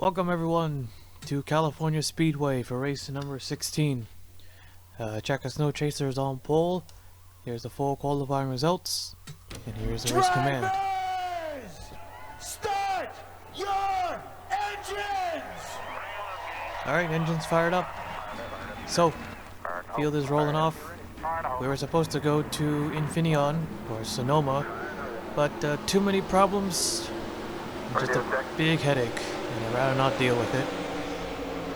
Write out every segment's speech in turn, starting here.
Welcome everyone to California Speedway for race number 16. Checker Snow Chaser is on pole. Here's the full qualifying results, and here's the race command. Start your engines! Alright, engines fired up. So, field is rolling off. We were supposed to go to Infineon, or Sonoma, but too many problems, just a big headache, and I'd rather not deal with it.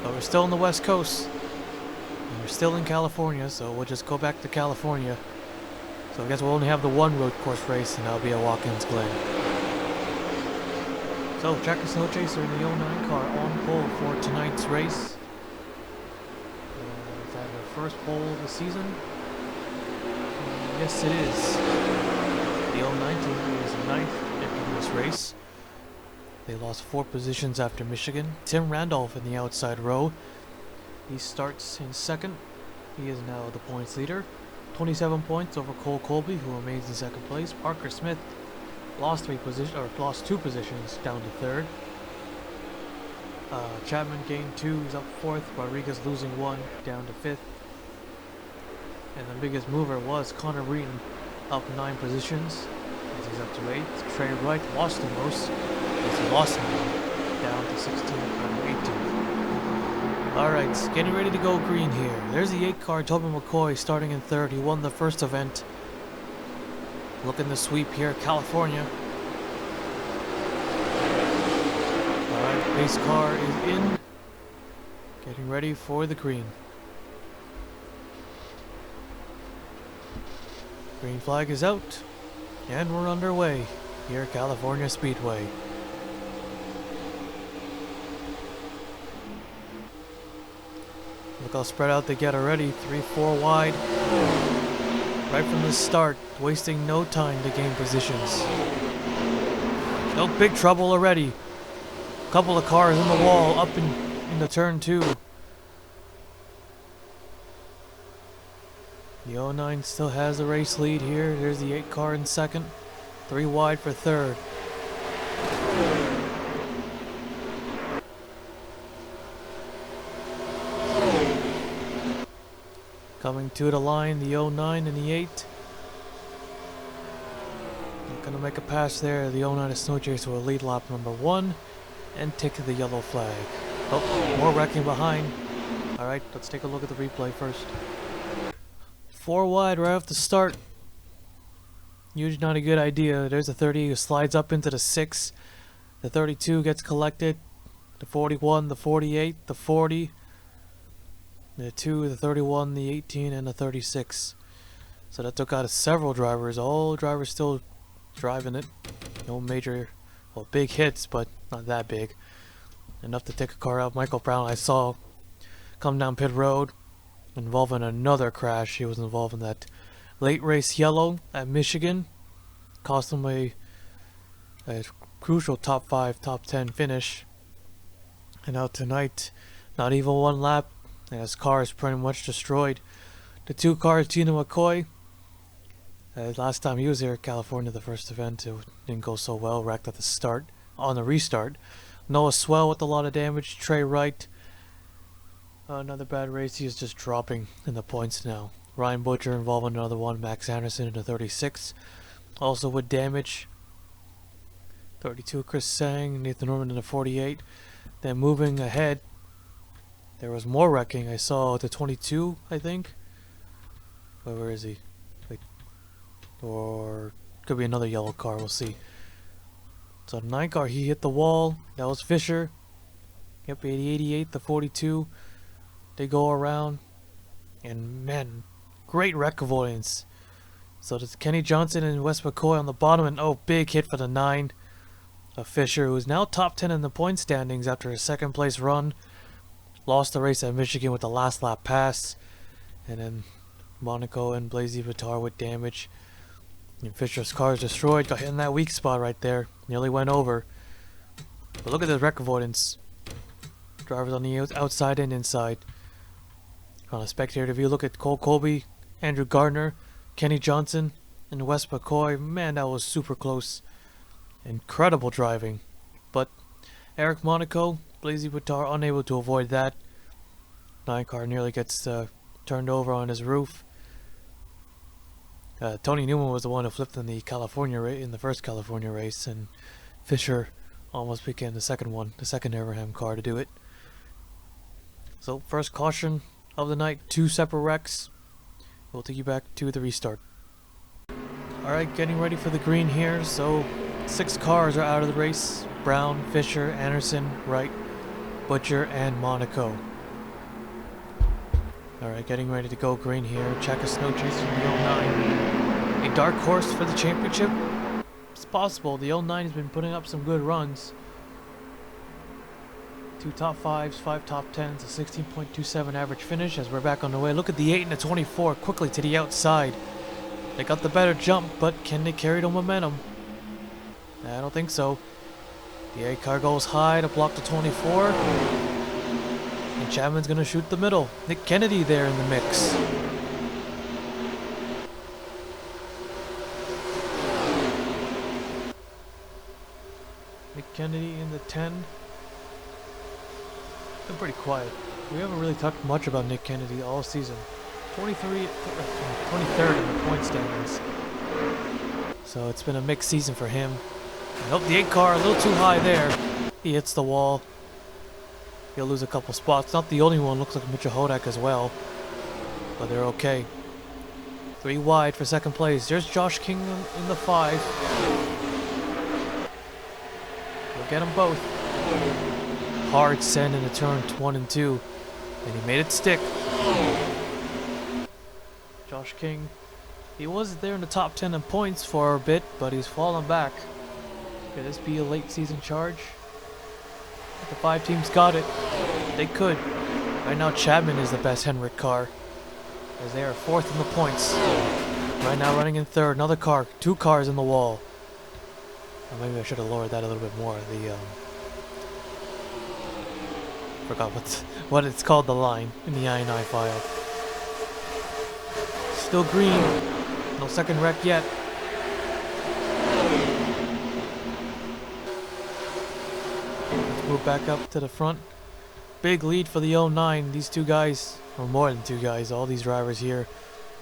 But we're still on the West Coast, and we're still in California, so we'll just go back to California. So I guess we'll only have the one road course race, and that'll be at Watkins Glen. So, Checker Snow Chaser in the 09 car on pole for tonight's race. Is that our first pole of the season? Yes, it is. The 09 team is ninth in this race. They lost 4 positions after Michigan. Tim Randolph in the outside row. He starts in second. He is now the points leader. 27 points over Cole Colby, who remains in second place. Parker Smith lost 2 positions down to third. Chapman gained 2, he's up 4th. Rodriguez losing 1, down to 5th. And the biggest mover was Connor Breeden, up 9 positions, as he's up to 8th. Trey Wright lost the most, as he lost 9, down to 16th and 18th. Alright, getting ready to go green here. There's the 8 car, Tobin McCoy, starting in 3rd. He won the first event. Looking to sweep here, California. Alright, pace car is in. Getting ready for the green. Green flag is out. And we're underway here at California Speedway. Look how spread out they get already. 3-4 wide. Right from the start, wasting no time to gain positions. No big trouble already. Couple of cars in the wall up in the turn 2. The 09 still has the race lead here. There's the 8 car in second. 3 wide for third. Coming to the line, the 09 and the 8. Not gonna make a pass there. The 09 Snow Chaser will lead lap number 1 and take the yellow flag. Oh, more wrecking behind. Alright, let's take a look at the replay first. 4 wide right off the start. Usually not a good idea. There's the 30 who slides up into the 6. The 32 gets collected. The 41, the 48, the 40. The 2, the 31, the 18, and the 36. So that took out several drivers. All drivers still driving it. No major, well, big hits, but not that big. Enough to take a car out. Michael Brown, I saw come down pit road, involving another crash. He was involved in that late race yellow at Michigan. Cost him a crucial top 5, top 10 finish. And now tonight, not even 1 lap. And his car is pretty much destroyed. The 2 cars, Tina McCoy. Last time he was here in California, the first event, it didn't go so well. Wrecked at the start, on the restart. Noah Swell with a lot of damage. Trey Wright. Another bad race. He is just dropping in the points now. Ryan Butcher involved in another one. Max Anderson in the 36. Also with damage. 32, Chris Sang. Nathan Norman in the 48. Then moving ahead, there was more wrecking. I saw the 22, I think. Where is he? Wait. Or could be another yellow car. We'll see. So the 9 car, he hit the wall. That was Fisher. Yep, 88, the 42. They go around. And man, great wreck avoidance. So there's Kenny Johnson and Wes McCoy on the bottom. And oh, big hit for the 9 of Fisher, who is now top 10 in the point standings after a 2nd place run. Lost the race at Michigan with the last lap pass. And then Monaco and Blazy Vitar with damage. And Fisher's car is destroyed. Got hit in that weak spot right there. Nearly went over. But look at this wreck avoidance. Drivers on the outside and inside. On a spectator view, look at Cole Colby, Andrew Gardner, Kenny Johnson, and Wes McCoy. Man, that was super close. Incredible driving. But Eric Monaco Blazy Butar unable to avoid that. 9 car nearly gets turned over on his roof. Tony Newman was the one who flipped in the first California race, and Fisher almost became the second Abraham car to do it. So first caution of the night, 2 separate wrecks. We'll take you back to the restart. Alright, getting ready for the green here. So 6 cars are out of the race. Brown, Fisher, Anderson, Wright, Butcher, and Monaco. Alright, getting ready to go green here. Check a snow chaser from the 09. A dark horse for the championship? It's possible. The 09 has been putting up some good runs. 2 top 5s, 5 top 10s, a 16.27 average finish as we're back on the way. Look at the 8 and the 24 quickly to the outside. They got the better jump, but can they carry the momentum? I don't think so. The 8 car goes high to block the 24. And Chapman's going to shoot the middle. Nick Kennedy there in the mix. Nick Kennedy in the 10. Been pretty quiet. We haven't really talked much about Nick Kennedy all season. 23rd in the point standings. So it's been a mixed season for him. Nope, the 8 car a little too high there. He hits the wall. He'll lose a couple spots. Not the only one. Looks like Mitchell Hodak as well. But they're okay. 3 wide for second place. There's Josh King in the 5. We'll get them both. Hard send in the turn 1 and 2. And he made it stick. Josh King. He was there in the top 10 in points for a bit, but he's fallen back. Could this be a late season charge? The 5 teams got it. They could. Right now Chapman is the best Henrik car, as they are 4th in the points. Right now running in 3rd. Another car. 2 cars in the wall. Or maybe I should have lowered that a little bit more. The forgot what it's called, the line in the INI file. Still green. No second wreck yet. Let's move back up to the front. Big lead for the 09. These 2 guys, or more than 2 guys, all these drivers here,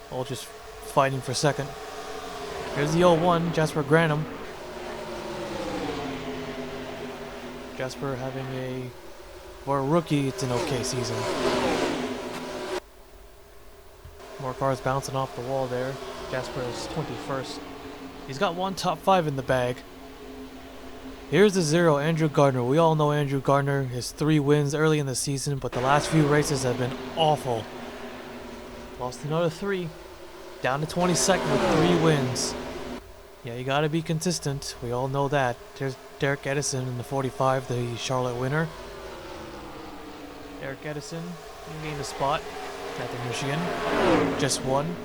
all just fighting for second. Here's the 01, Jasper Granum. Jasper having for a rookie, it's an okay season. More cars bouncing off the wall there. Jasper is 21st. He's got 1 top 5 in the bag. Here's the 0, Andrew Gardner. We all know Andrew Gardner. His 3 wins early in the season, but the last few races have been awful. Lost another 3. Down to 22nd with 3 wins. Yeah, you gotta be consistent. We all know that. There's Derek Edison in the 45, the Charlotte winner. Derek Edison, he gained a spot at the Michigan. Just 1.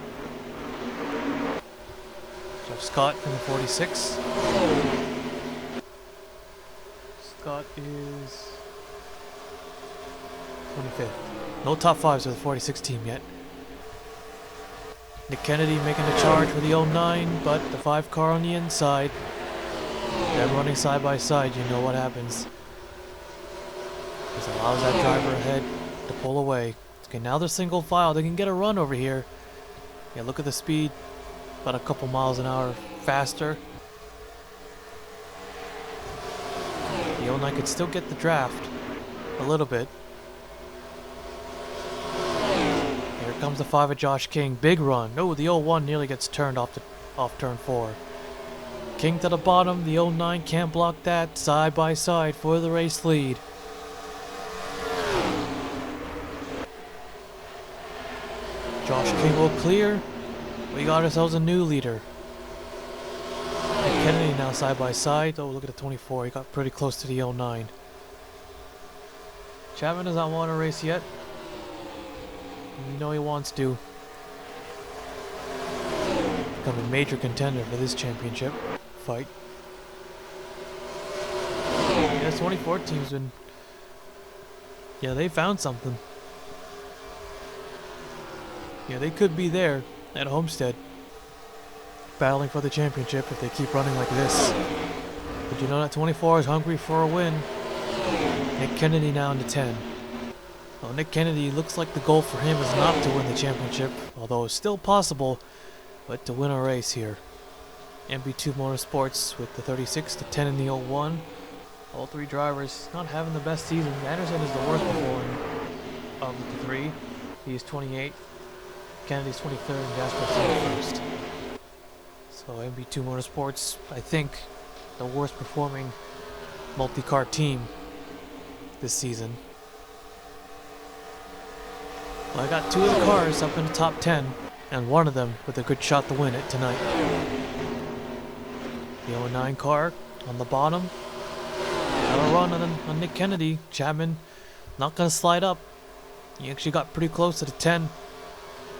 Jeff Scott in the 46. Scott is 25th. No top 5s for the 46 team yet. Nick Kennedy making the charge for the 09, but the 5 car on the inside. They're running side by side, you know what happens. This allows that driver ahead to pull away. Okay, now they're single file. They can get a run over here. Yeah, look at the speed. About a couple miles an hour faster. The 09 could still get the draft. A little bit. Here comes the 5 of Josh King. Big run. No, the 01 nearly gets turned off turn 4. King to the bottom. The 09 can't block that. Side by side for the race lead. Josh King will clear. We got ourselves a new leader. And Kennedy now side by side. Oh, look at the 24. He got pretty close to the 09. Chapman does not want to race yet. You know he wants to. Become a major contender for this championship fight. Yeah, this 24 team's been... Yeah, they found something. Yeah, they could be there at Homestead, battling for the championship if they keep running like this. But you know that 24 is hungry for a win. Nick Kennedy now in the 10. Well, Nick Kennedy looks like the goal for him is not to win the championship, although it's still possible, but to win a race here. MB2 Motorsports with the 36, the 10 and the 01. All three drivers not having the best season. Anderson is the worst performing of the three. He is 28. Kennedy's 23rd and Jasper's 31st. So MB2 Motorsports, I think, the worst performing multi-car team this season. Well, I got two of the cars up in the top 10, and one of them with a good shot to win it tonight. The 09 car on the bottom. Got a run on Nick Kennedy. Chapman not going to slide up. He actually got pretty close to the 10.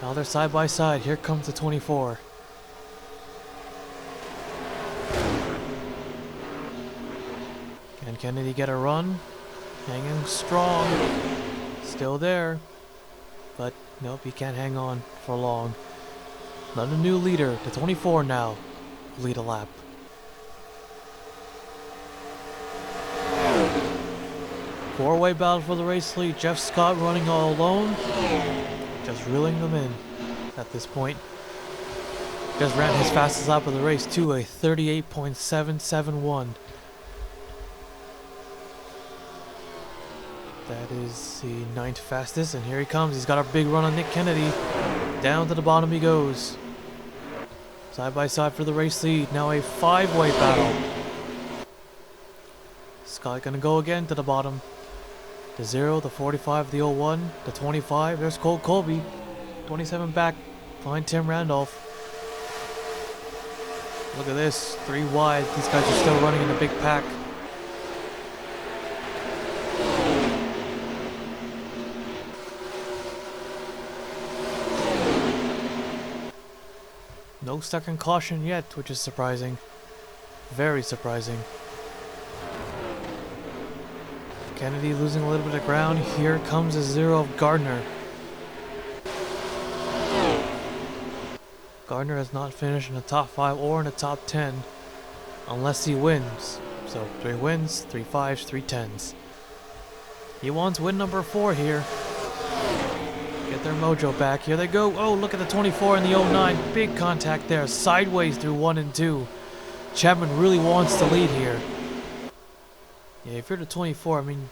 Now they're side by side. Here comes the 24. Can Kennedy get a run? Hanging strong. Still there. But nope, he can't hang on for long. Another new leader. The 24 now. Lead a lap. Four-way battle for the race lead. Jeff Scott running all alone. Just reeling them in at this point. Just ran his fastest lap of the race too, a 38.771. That is the 9th fastest, and here he comes. He's got a big run on Nick Kennedy. Down to the bottom he goes. Side by side for the race lead. Now a five-way battle. Scott gonna go again to the bottom. The 0, the 45, the 01, the 25. There's Cole Colby. 27 back behind Tim Randolph. Look at this. 3 wide. These guys are still running in the big pack. No second caution yet, which is surprising. Very surprising. Kennedy losing a little bit of ground. Here comes a 0 of Gardner. Gardner has not finished in the top 5 or in the top 10 unless he wins. So 3 wins, 3 5s, 3 10s. He wants win number 4 here. Get their mojo back. Here they go. Oh, look at the 24 and the 09. Big contact there. Sideways through 1 and 2. Chapman really wants to lead here. Yeah, if you're the 24, I mean,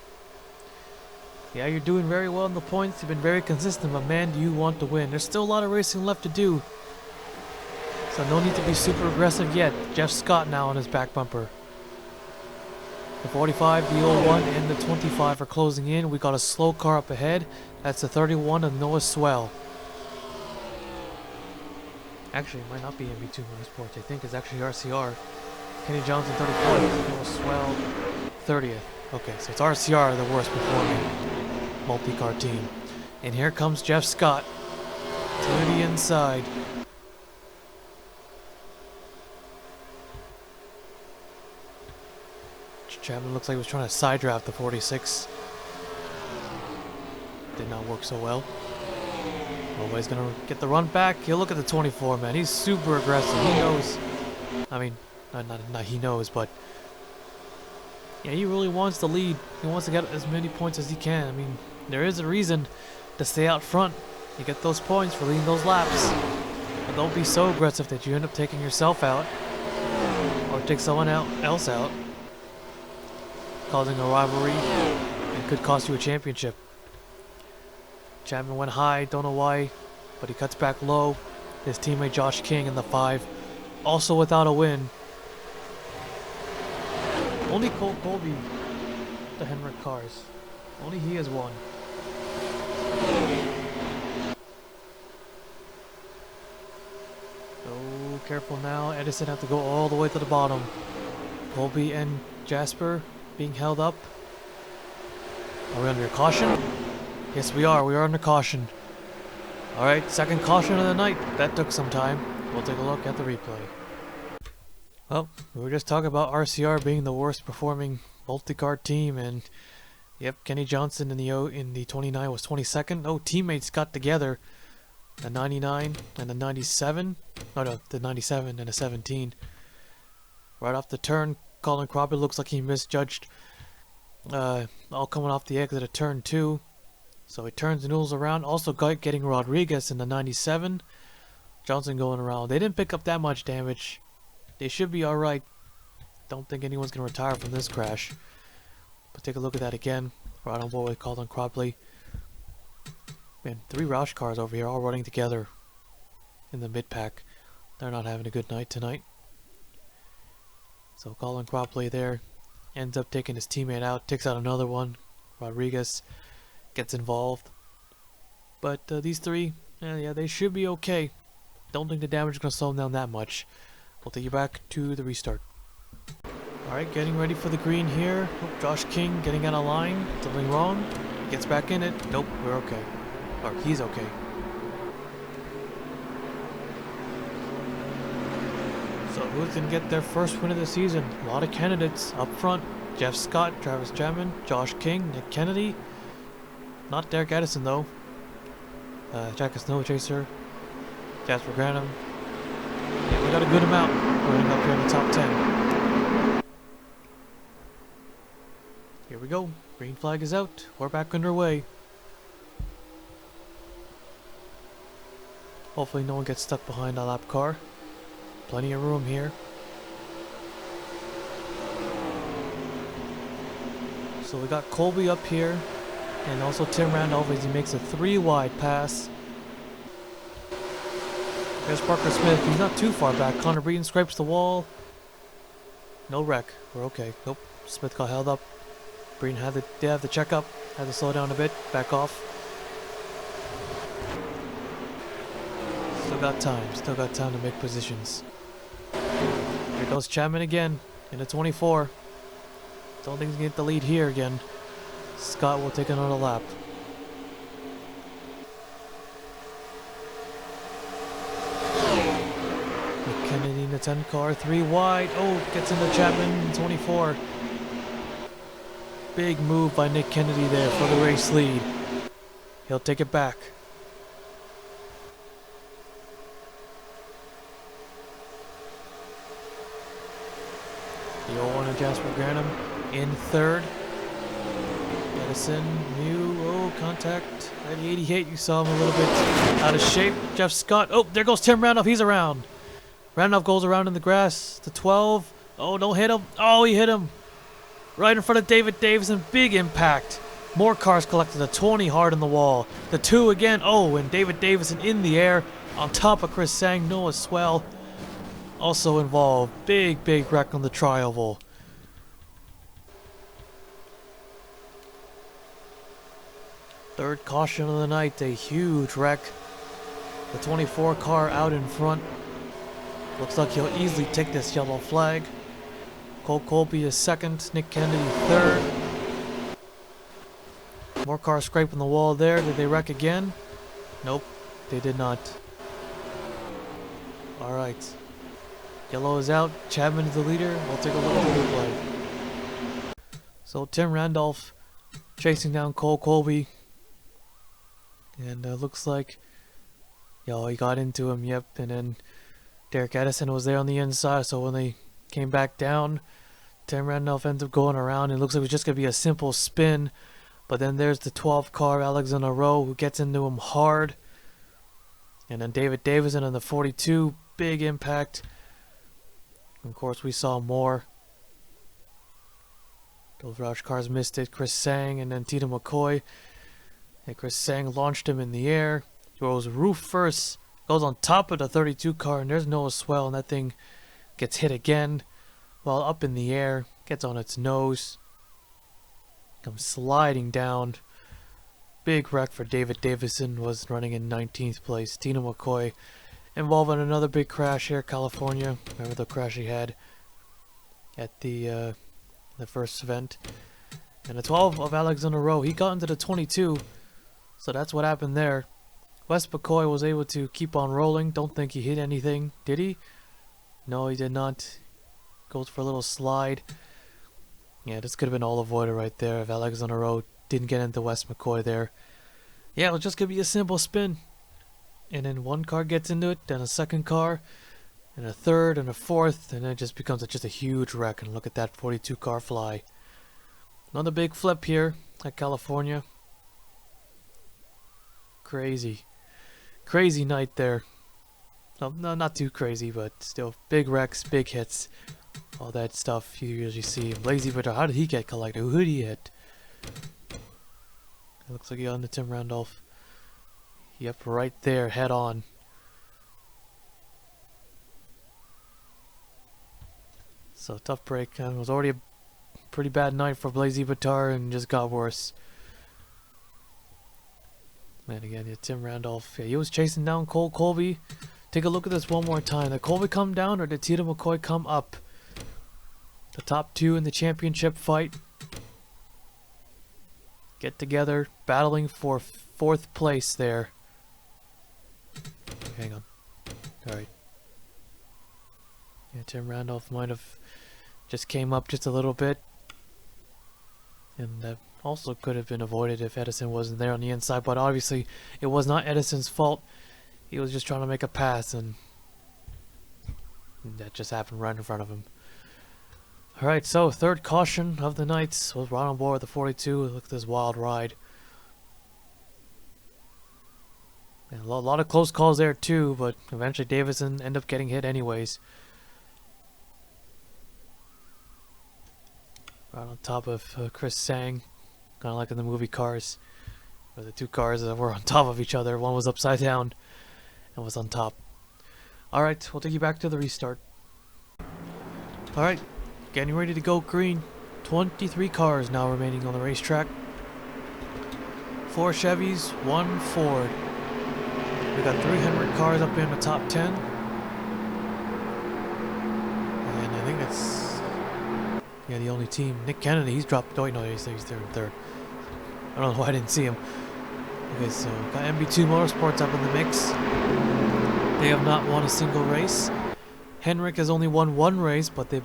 yeah, you're doing very well in the points. You've been very consistent, but man, do you want to win. There's still a lot of racing left to do. So no need to be super aggressive yet. Jeff Scott now on his back bumper. The 45, the 01, and the 25 are closing in. We got a slow car up ahead. That's the 31 of Noah Swell. Actually, it might not be MB2 Motorsports. I think it's actually RCR. Kenny Johnson 34th, Noah Swell 30th. Okay, so it's RCR, the worst performing multi-car team. And here comes Jeff Scott to the inside. Chapman looks like he was trying to side draft the 46. Did not work so well. Nobody's gonna get the run back. He'll look at the 24, man. He's super aggressive. He knows. I mean, not he knows, but yeah, he really wants to lead. He wants to get as many points as he can. I mean, there is a reason to stay out front. You get those points for leading those laps. But don't be so aggressive that you end up taking yourself out or take someone else out, causing a rivalry and could cost you a championship. Chapman went high, don't know why, but he cuts back low. His teammate Josh King in the 5, also without a win. Only Cole Colby, the Henrik cars. Only he has won. Oh, careful now. Edison have to go all the way to the bottom. Colby and Jasper being held up. Are we under caution? Yes, we are. We are under caution. Alright, second caution of the night. That took some time. We'll take a look at the replay. Well, we were just talking about RCR being the worst performing multi-car team, and yep, Kenny Johnson in the 29 was 22nd. Oh, teammates got together. The 99 and the 97. Oh no, the 97 and the 17. Right off the turn, Colin Cropper looks like he misjudged all coming off the exit of turn 2. So he turns the noodles around. Also getting Rodriguez in the 97. Johnson going around. They didn't pick up that much damage. They should be alright. Don't think anyone's going to retire from this crash. But take a look at that again. Right on board with Colin Cropley. Man, 3 Roush cars over here all running together in the mid-pack. They're not having a good night tonight. So Colin Cropley there ends up taking his teammate out. Takes out another one. Rodriguez gets involved. But these 3, yeah, they should be okay. Don't think the damage is going to slow them down that much. We'll take you back to the restart. Alright, getting ready for the green here. Oh, Josh King getting out of line. Something wrong. Gets back in it. Nope, we're okay. Or he's okay. So who's going to get their first win of the season? A lot of candidates up front. Jeff Scott, Travis Chapman, Josh King, Nick Kennedy. Not Derek Edison though. Jack Snow Chaser, Jasper Granum. Yeah, we got a good amount running up here in the top 10. Here we go. Green flag is out. We're back underway. Hopefully no one gets stuck behind a lap car. Plenty of room here. So we got Colby up here. And also Tim Randolph as he makes a 3-wide pass. There's Parker Smith. He's not too far back. Connor Breeden scrapes the wall. No wreck. We're okay. Nope. Smith got held up. Breeden did have the checkup. Had to slow down a bit. Back off. Still got time. Still got time to make positions. Here goes Chapman again. In the 24. Don't think he's going to get the lead here again. Scott will take another lap. Nick Kennedy in the 10 car, 3 wide. Oh, gets into Chapman, 24. Big move by Nick Kennedy there for the race lead. He'll take it back. The 0-1 of Jasper Granum in 3rd. Edison, contact at 88. You saw him a little bit out of shape. Jeff Scott. Oh, there goes Tim Randolph. He's around. Randolph goes around in the grass. The 12. Oh, don't hit him. Oh, he hit him. Right in front of David Davison. Big impact. More cars collected. The 20 hard in the wall. The 2 again. Oh, and David Davison in the air on top of Chris Sang. Noah Swell also involved. Big wreck on the tri-oval. Third caution of the night, a huge wreck. The 24 car out in front. Looks like he'll easily take this yellow flag. Cole Colby is 2nd, Nick Kennedy 3rd. More cars scraping the wall there. Did they wreck again? Nope, they did not. Alright. Yellow is out. Chapman is the leader. We'll take a look at the replay. So Tim Randolph chasing down Cole Colby. And looks like, he got into him, yep. And then Derek Edison was there on the inside, so when they came back down, Tim Randolph ends up going around. It looks like it was just going to be a simple spin. But then there's the 12 car, Alexander Rowe, who gets into him hard. And then David Davison on the 42, big impact. And of course, we saw more. Those Roush cars missed it. Chris Sang and then Tito McCoy. And Chris Sang launched him in the air. He goes roof first. Goes on top of the 32 car. And there's Noah Swell. And that thing gets hit again. While up in the air. Gets on its nose. Comes sliding down. Big wreck for David Davison. Was running in 19th place. Tino McCoy involved in another big crash here. California. Remember the crash he had at the first event. And the 12 of Alexander Rowe. He got into the 22. So that's what happened there. Wes McCoy was able to keep on rolling. Don't think he hit anything. Did he? No, he did not. Goes for a little slide. Yeah, this could have been all avoided right there if Alexander Rowe didn't get into Wes McCoy there. Yeah, it was just going to be a simple spin. And then one car gets into it, then a second car, and a third, and a fourth, and then it just becomes just a huge wreck. And look at that 42 car fly. Another big flip here at California. Crazy. Crazy night there. No, not too crazy, but still big wrecks, big hits. All that stuff you usually see. Lazy Victor, how did he get collected? Who did he hit? It looks like he got into Tim Randolph. Yep, right there, head on. So tough break. It was already a pretty bad night for Blazy Batar and just got worse. Man, again, yeah, Tim Randolph. Yeah, he was chasing down Cole Colby. Take a look at this one more time. Did Colby come down or did Tito McCoy come up? The top two in the championship fight get together, battling for 4th place there. Hang on. Alright. Yeah, Tim Randolph might have just came up just a little bit. And that also could have been avoided if Edison wasn't there on the inside. But obviously, it was not Edison's fault. He was just trying to make a pass, and that just happened right in front of him. Alright, so 3rd caution of the night was right on board with the 42. Look at this wild ride. And a lot of close calls there too, but eventually Davison ended up getting hit anyways. Right on top of Chris Sang, kind of like in the movie Cars, where the two cars that were on top of each other. One was upside down and was on top. Alright, we'll take you back to the restart. Alright, getting ready to go green. 23 cars now remaining on the racetrack. 4 Chevys, 1 Ford. We got 3 Hendrick cars up in the top 10. And I think that's... yeah, the only team. Nick Kennedy, he's dropped... oh, no, he's there in 3rd. I don't know why I didn't see him. Okay, so got MB2 Motorsports up in the mix. They have not won a single race. Hendrick has only won 1 race, but they've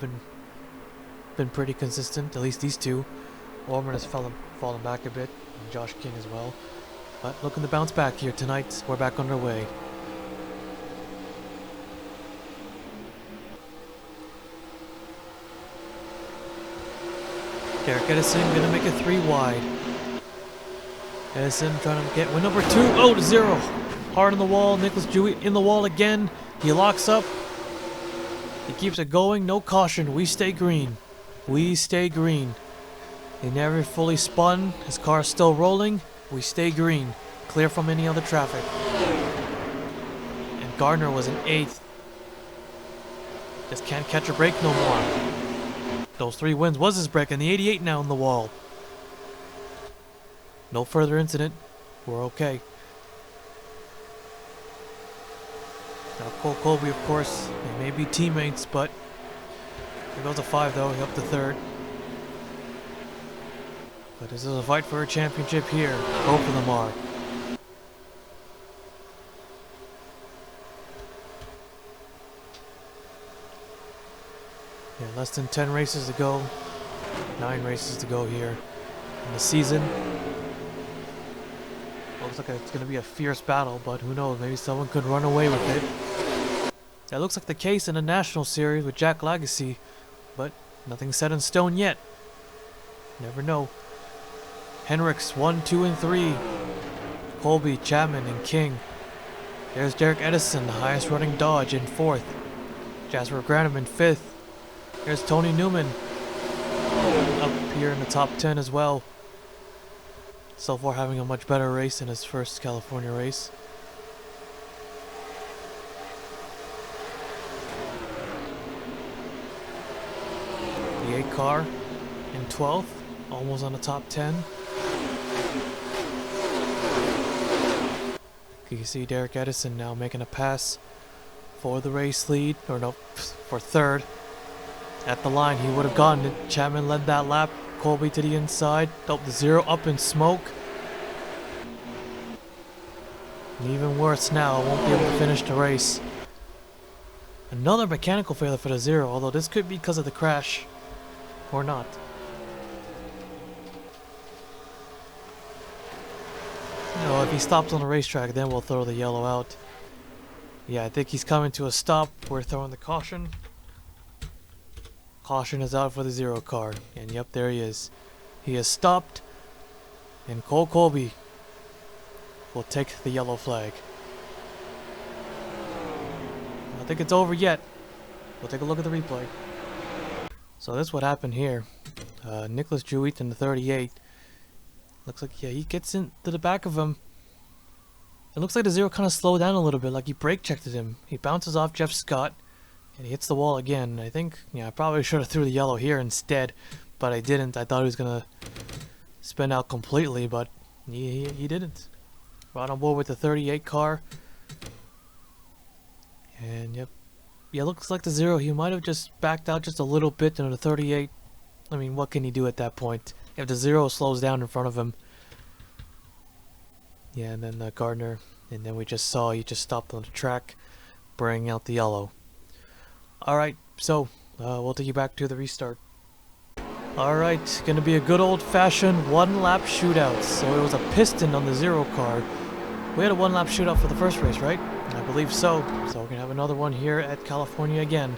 been pretty consistent, at least these two. Orman has fallen back a bit, and Josh King as well. But looking to bounce back here tonight. We're back underway. Derek Edison gonna make it 3 wide. Edison trying to get win number 2. Oh, to 0. Hard on the wall. Nicholas Dewey in the wall again. He locks up. He keeps it going. No caution. We stay green. We stay green. He never fully spun. His car's still rolling. We stay green. Clear from any other traffic. And Gardner was in 8th. Just can't catch a break no more. Those 3 wins was his break, and the 88 now in the wall. No further incident. We're okay. Now Cole Colby, of course, they may be teammates, but here goes a 5 though. He up to 3rd. But this is a fight for a championship here. Both of them are. Yeah, less than 10 races to go. 9 races to go here in the season. Looks like it's going to be a fierce battle, but who knows? Maybe someone could run away with it. That looks like the case in the National Series with Jack Legacy, but nothing set in stone yet. Never know. Hendricks 1, 2, and 3. Colby, Chapman, and King. There's Derek Edison, the highest running Dodge, in 4th. Jasper Granum in 5th. There's Tony Newman up here in the top 10 as well. So far having a much better race in his first California race. The 8 car in 12th, almost on the top 10. You see Derek Edison now making a pass for the race lead, or no, for 3rd. At the line, he would have gotten it. Chapman led that lap. Colby to the inside. Up the 0, up in smoke. And even worse now, won't be able to finish the race. Another mechanical failure for the 0, although this could be because of the crash. Or not. No, if he stops on the racetrack, then we'll throw the yellow out. Yeah, I think he's coming to a stop. We're throwing the caution. Caution is out for the 0 car. And yep, there he is. He is stopped, and Cole Colby will take the yellow flag. I don't think it's over yet. We'll take a look at the replay. So that's what happened here. Nicholas Jewett in the 38. Looks like, yeah, he gets into the back of him. It looks like the zero kind of slowed down a little bit, like he brake checked him. He bounces off Jeff Scott, and he hits the wall again. I think, yeah, I probably should have threw the yellow here instead, but I didn't. I thought he was going to spin out completely, but he didn't. Right on board with the 38 car. And yep. Yeah, looks like the zero. He might have just backed out just a little bit into the 38. I mean, what can he do at that point? If the zero slows down in front of him. Yeah, and then Gardner. And then we just saw he just stopped on the track, bringing out the yellow. Alright, so we'll take you back to the restart. Alright, gonna be a good old-fashioned one-lap shootout. So it was a piston on the zero car. We had a one-lap shootout for the first race, right? I believe so. So we're gonna have another one here at California again.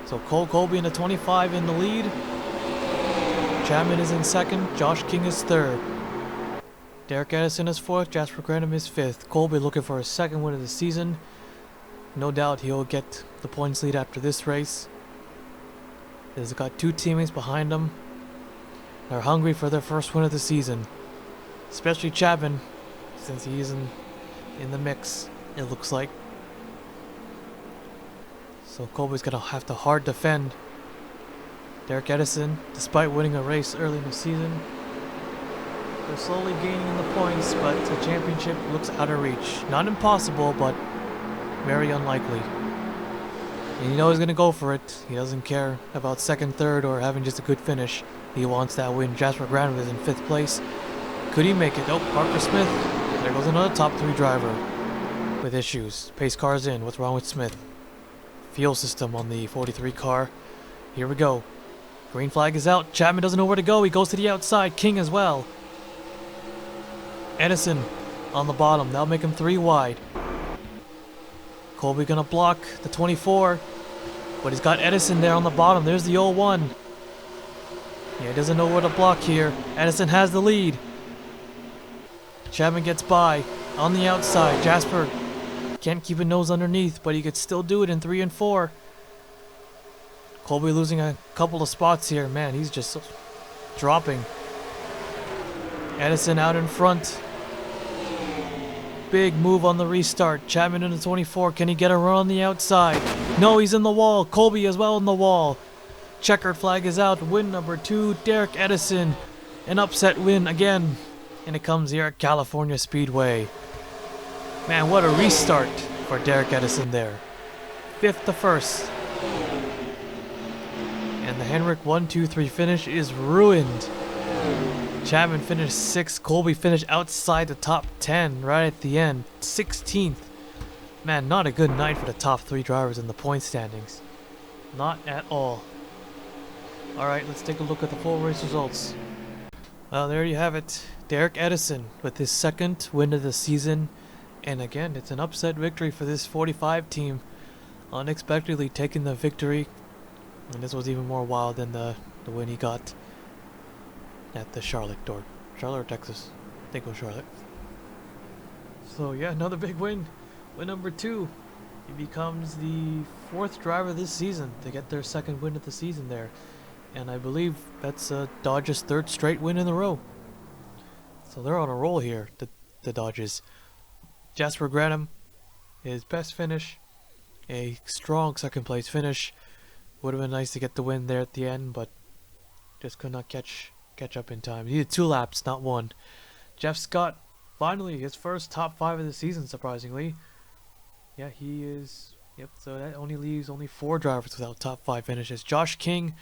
So Cole Colby in the 25 in the lead. Chapman is in second. Josh King is third. Derek Edison is fourth. Jasper Grantham is fifth. Colby looking for his second win of the season. No doubt he'll get the points lead after this race. He's got two teammates behind him. They're hungry for their first win of the season. Especially Chapman, since he's in the mix, it looks like. So Colby's gonna have to hard defend. Derek Edison, despite winning a race early in the season, they're slowly gaining in the points, but the championship looks out of reach. Not impossible, but very unlikely. And you know he's gonna go for it. He doesn't care about second, third, or having just a good finish. He wants that win. Jasper Grantham is in fifth place. Could he make it? Oh, Parker Smith. There goes another top three driver with issues. Pace car's in. What's wrong with Smith? Fuel system on the 43 car. Here we go. Green flag is out. Chapman doesn't know where to go. He goes to the outside. King as well. Edison on the bottom. That'll make him 3 wide. Colby gonna block the 24. But he's got Edison there on the bottom. There's the 0-1. Yeah, he doesn't know where to block here. Edison has the lead. Chapman gets by on the outside. Jasper can't keep a nose underneath, but he could still do it in 3 and 4. Colby losing a couple of spots here. Man, he's just dropping. Edison out in front. Big move on the restart. Chapman in the 24. Can he get a run on the outside? No, he's in the wall. Colby as well in the wall. Checkered flag is out. Win number 2, Derek Edison. An upset win again. And it comes here at California Speedway. Man, what a restart for Derek Edison there. 5th to 1st. And the Henrik 1-2-3 finish is ruined. Chapman finished 6th. Colby finished outside the top 10 right at the end. 16th. Man, not a good night for the top 3 drivers in the point standings. Not at all. Alright, let's take a look at the full race results. Well, there you have it. Derek Edison with his 2nd win of the season. And again, it's an upset victory for this 45 team. Unexpectedly taking the victory. And this was even more wild than the win he got at the Charlotte or Texas. I think it was Charlotte. So yeah, another big win. Win number 2. He becomes the 4th driver this season to get their 2nd win of the season there. And I believe that's Dodge's 3rd straight win in a row. So they're on a roll here, the Dodgers. Jasper Grantham, his best finish. A strong 2nd place finish. Would have been nice to get the win there at the end, but just could not catch up in time. He needed 2 laps, not 1. Jeff Scott, finally his first top 5 of the season, surprisingly. Yeah, he is. Yep, so that only leaves only 4 drivers without top 5 finishes. Josh King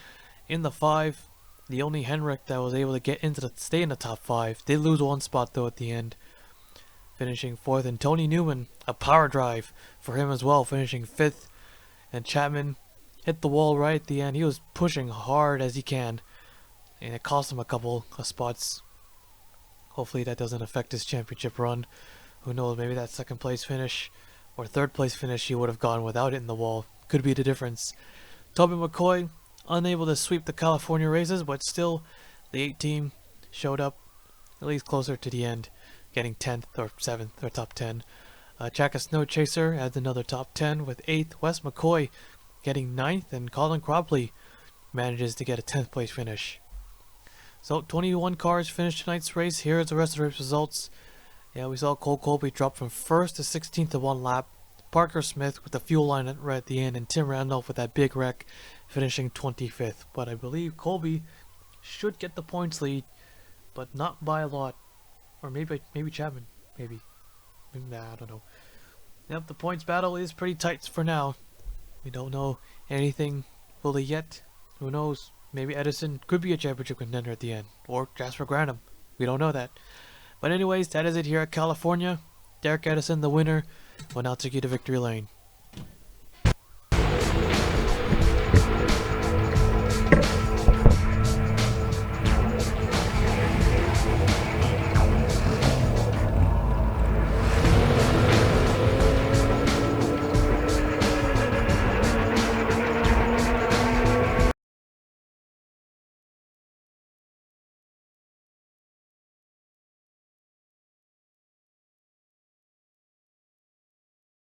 in the 5. The only Henrik that was able to get into stay in the top 5. Did lose 1 spot though at the end, finishing 4th. And Tony Newman, a power drive for him as well, finishing 5th. And Chapman hit the wall right at the end. He was pushing hard as he can, and it cost him a couple of spots. Hopefully that doesn't affect his championship run. Who knows, maybe that 2nd place finish or 3rd place finish he would have gone without hitting the wall. Could be the difference. Toby McCoy unable to sweep the California races, but still The 8 team showed up at least closer to the end, getting 10th or 7th or top 10. Chaka Snow Chaser adds another top 10 with 8th. Wes McCoy getting 9th, and Colin Cropley manages to get a 10th place finish. So 21 cars finished tonight's race. Here's the rest of the race results. Yeah, we saw Cole Colby drop from 1st to 16th to 1 lap. Parker Smith with the fuel line right at the end, and Tim Randolph with that big wreck finishing 25th. But I believe Colby should get the points lead, but not by a lot. Or maybe Chapman. Maybe. Nah, I don't know. Yep, the points battle is pretty tight for now. We don't know anything fully yet. Who knows? Maybe Edison could be a championship contender at the end. Or Jasper Granum. We don't know that. But anyways, that is it here at California. Derek Edison, the winner, will now take you to victory lane.